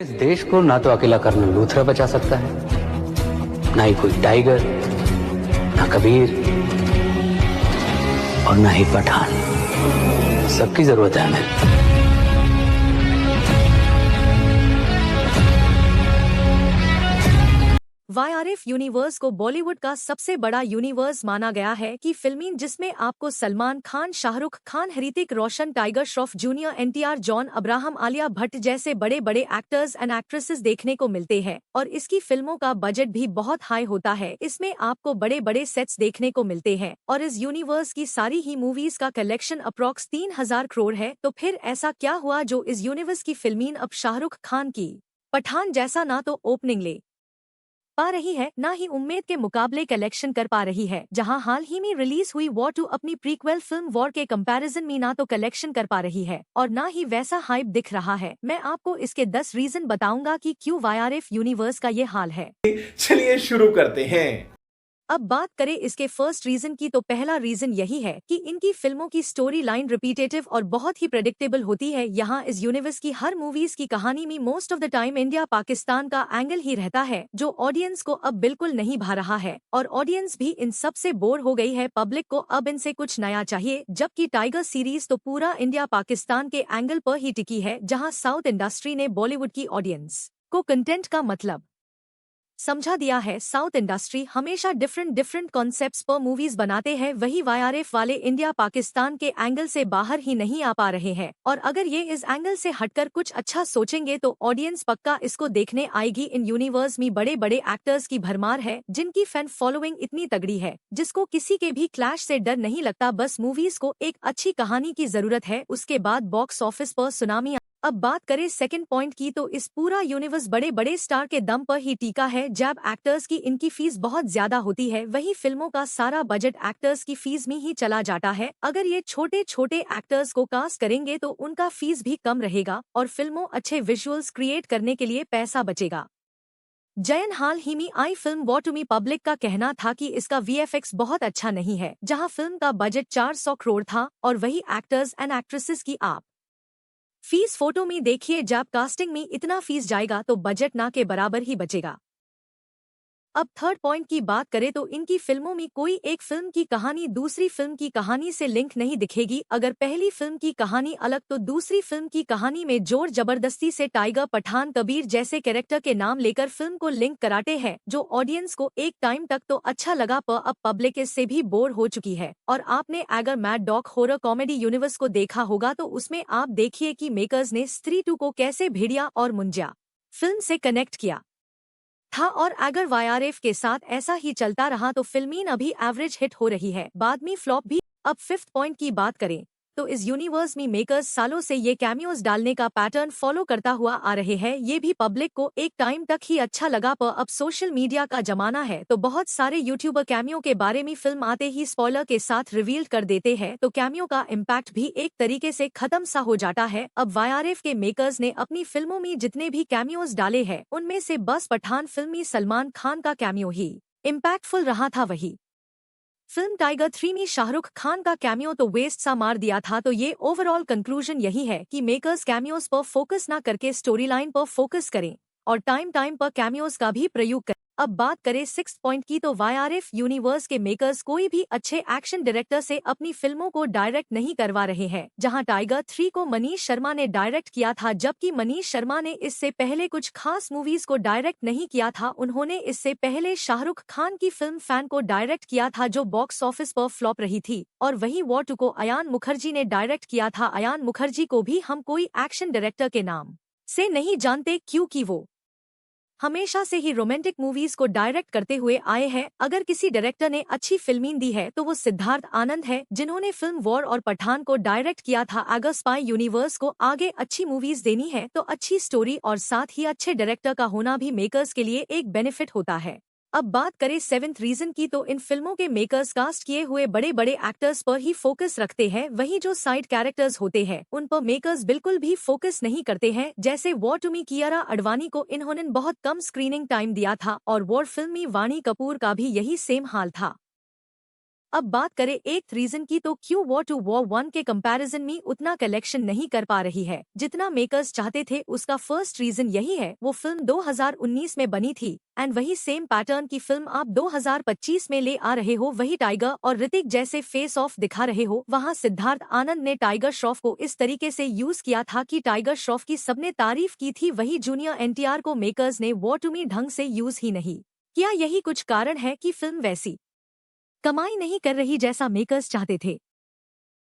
इस देश को ना तो अकेला कर्नल लूथरा बचा सकता है, ना ही कोई टाइगर, ना कबीर और ना ही पठान। सबकी जरूरत है हमें। वाईआरएफ यूनिवर्स को बॉलीवुड का सबसे बड़ा यूनिवर्स माना गया है कि फिल्में जिसमें आपको सलमान खान, शाहरुख खान, ऋतिक रोशन, टाइगर श्रॉफ जूनियर, एनटीआर, जॉन अब्राहम, आलिया भट्ट जैसे बड़े बड़े एक्टर्स एंड एक्ट्रेसेस देखने को मिलते हैं और इसकी फिल्मों का बजट भी बहुत हाई होता है। इसमें आपको बड़े बड़े सेट्स देखने को मिलते हैं और इस यूनिवर्स की सारी ही मूवीज का कलेक्शन अप्रॉक्स 3000 करोड़ है। तो फिर ऐसा क्या हुआ जो इस यूनिवर्स की फिल्मीन अब शाहरुख खान की पठान जैसा ना तो ओपनिंग ले पा रही है, ना ही उम्मीद के मुकाबले कलेक्शन कर पा रही है। जहां हाल ही में रिलीज हुई वॉर 2 अपनी प्रीक्वेल फिल्म वॉर के कंपैरिजन में ना तो कलेक्शन कर पा रही है और ना ही वैसा हाइप दिख रहा है। मैं आपको इसके 10 रीजन बताऊंगा कि क्यों वाईआरएफ यूनिवर्स का ये हाल है। चलिए शुरू करते हैं। अब बात करें इसके फर्स्ट रीजन की तो पहला रीजन यही है कि इनकी फिल्मों की स्टोरी लाइन रिपीटेटिव और बहुत ही प्रेडिक्टेबल होती है। यहाँ इस यूनिवर्स की हर मूवीज की कहानी में most of the time India Pakistan का एंगल ही रहता है, जो ऑडियंस को अब बिल्कुल नहीं भा रहा है और ऑडियंस भी इन सब से बोर हो गई है। पब्लिक को अब इनसे कुछ नया चाहिए, जबकि टाइगर सीरीज तो पूरा इंडिया पाकिस्तान के एंगल पर ही टिकी है, जहाँ साउथ इंडस्ट्री ने बॉलीवुड की ऑडियंस को कंटेंट का मतलब समझा दिया है। साउथ इंडस्ट्री हमेशा डिफरेंट कॉन्सेप्ट्स पर मूवीज बनाते हैं, वही वाईआरएफ वाले इंडिया पाकिस्तान के एंगल से बाहर ही नहीं आ पा रहे हैं और अगर ये इस एंगल से हटकर कुछ अच्छा सोचेंगे तो ऑडियंस पक्का इसको देखने आएगी। इन यूनिवर्स में बड़े बड़े एक्टर्स की भरमार है, जिनकी फैन फॉलोइंग इतनी तगड़ी है जिसको किसी के भी क्लैश से डर नहीं लगता। बस मूवीज को एक अच्छी कहानी की जरूरत है, उसके बाद बॉक्स ऑफिस पर सुनामी। अब बात करें सेकंड पॉइंट की तो इस पूरा यूनिवर्स बड़े बड़े स्टार के दम पर ही टीका है। जब एक्टर्स की इनकी फीस बहुत ज्यादा होती है, वही फिल्मों का सारा बजट एक्टर्स की फीस में ही चला जाता है। अगर ये छोटे छोटे एक्टर्स को कास्ट करेंगे तो उनका फीस भी कम रहेगा और फिल्मों अच्छे विजुअल्स क्रिएट करने के लिए पैसा बचेगा। जयन हाल ही में आई फिल्म वॉर 2 में पब्लिक का कहना था कि इसका वीएफएक्स बहुत अच्छा नहीं है, जहां फिल्म का बजट 400 करोड़ था और वही एक्टर्स एंड एक्ट्रेसेस की आप फीस फोटो में देखिए। जब कास्टिंग में इतना फीस जाएगा तो बजट ना के बराबर ही बचेगा। अब थर्ड पॉइंट की बात करें तो इनकी फिल्मों में कोई एक फिल्म की कहानी दूसरी फिल्म की कहानी से लिंक नहीं दिखेगी। अगर पहली फिल्म की कहानी अलग तो दूसरी फिल्म की कहानी में जोर जबरदस्ती से टाइगर, पठान, कबीर जैसे कैरेक्टर के नाम लेकर फिल्म को लिंक कराते हैं, जो ऑडियंस को एक टाइम तक तो अच्छा लगा पर अब पब्लिक इससे भी बोर हो चुकी है। और आपने अगर mad dog horror comedy universe को देखा होगा तो उसमें आप देखिए कि मेकर्स ने स्त्री 2 को कैसे भेड़िया और मुंजिया फिल्म से कनेक्ट किया था और अगर वाईआरएफ के साथ ऐसा ही चलता रहा तो फिल्मीन अभी एवरेज हिट हो रही है, बाद में फ्लॉप भी। अब फिफ्थ पॉइंट की बात करें तो इस यूनिवर्स में मेकर्स सालों से ये कैमियोज डालने का पैटर्न फॉलो करता हुआ आ रहे हैं। ये भी पब्लिक को एक टाइम तक ही अच्छा लगा, पर अब सोशल मीडिया का जमाना है तो बहुत सारे यूट्यूबर कैमियो के बारे में फिल्म आते ही स्पॉइलर के साथ रिवील कर देते हैं, तो कैमियो का इम्पैक्ट भी एक तरीके से खत्म सा हो जाता है। अब वाईआरएफ के मेकर्स ने अपनी फिल्मों में जितने भी कैमियोज डाले हैं उनमें से बस पठान फिल्म में सलमान खान का कैमियो ही इम्पैक्टफुल रहा था। वही फिल्म टाइगर 3 में शाहरुख खान का कैमियो तो वेस्ट सा मार दिया था। तो ये ओवरऑल कंक्लूजन यही है कि मेकर्स कैमियोज पर फोकस ना करके स्टोरी लाइन पर फोकस करें और टाइम टाइम पर कैमियोज का भी प्रयोग करें। अब बात करें सिक्स्थ पॉइंट की तो वाईआरएफ यूनिवर्स के मेकर्स कोई भी अच्छे एक्शन डायरेक्टर से अपनी फिल्मों को डायरेक्ट नहीं करवा रहे हैं। जहां टाइगर 3 को मनीष शर्मा ने डायरेक्ट किया था, जबकि मनीष शर्मा ने इससे पहले कुछ खास मूवीज को डायरेक्ट नहीं किया था। उन्होंने इससे पहले शाहरुख खान की फिल्म फैन को डायरेक्ट किया था, जो बॉक्स ऑफिस पर फ्लॉप रही थी, और वही वॉर 2 को अयान मुखर्जी ने डायरेक्ट किया था। अयान मुखर्जी को भी हम कोई एक्शन डायरेक्टर के नाम से नहीं जानते, क्योंकि वो हमेशा से ही रोमांटिक मूवीज को डायरेक्ट करते हुए आए हैं। अगर किसी डायरेक्टर ने अच्छी फिल्मीं दी है तो वो सिद्धार्थ आनंद है, जिन्होंने फिल्म वॉर और पठान को डायरेक्ट किया था। अगर स्पाई यूनिवर्स को आगे अच्छी मूवीज देनी है तो अच्छी स्टोरी और साथ ही अच्छे डायरेक्टर का होना भी मेकर्स के लिए एक बेनिफिट होता है। अब बात करें सेवेंथ रीजन की तो इन फिल्मों के मेकर्स कास्ट किए हुए बड़े बड़े एक्टर्स पर ही फोकस रखते हैं, वहीं जो साइड कैरेक्टर्स होते हैं उन पर मेकर्स बिल्कुल भी फोकस नहीं करते हैं। जैसे वॉर 2 में कियारा अडवाणी को इन्होंने बहुत कम स्क्रीनिंग टाइम दिया था और वॉर फिल्म में वाणी कपूर का भी यही सेम हाल था। अब बात करें एक रीजन की तो क्यों वॉर 2 वॉर 1 के कंपैरिजन में उतना कलेक्शन नहीं कर पा रही है जितना मेकर्स चाहते थे। उसका फर्स्ट रीजन यही है, वो फिल्म 2019 में बनी थी एंड वही सेम पैटर्न की फिल्म आप 2025 में ले आ रहे हो। वही टाइगर और ऋतिक जैसे फेस ऑफ दिखा रहे हो। वहाँ सिद्धार्थ आनंद ने टाइगर श्रॉफ को इस तरीके से यूज किया था कि टाइगर श्रॉफ की सबने तारीफ की थी, वही जूनियर एनटीआर को मेकर्स ने वॉर 2 में ढंग से यूज ही नहीं किया। यही कुछ कारण है कि फिल्म वैसी कमाई नहीं कर रही जैसा मेकर्स चाहते थे।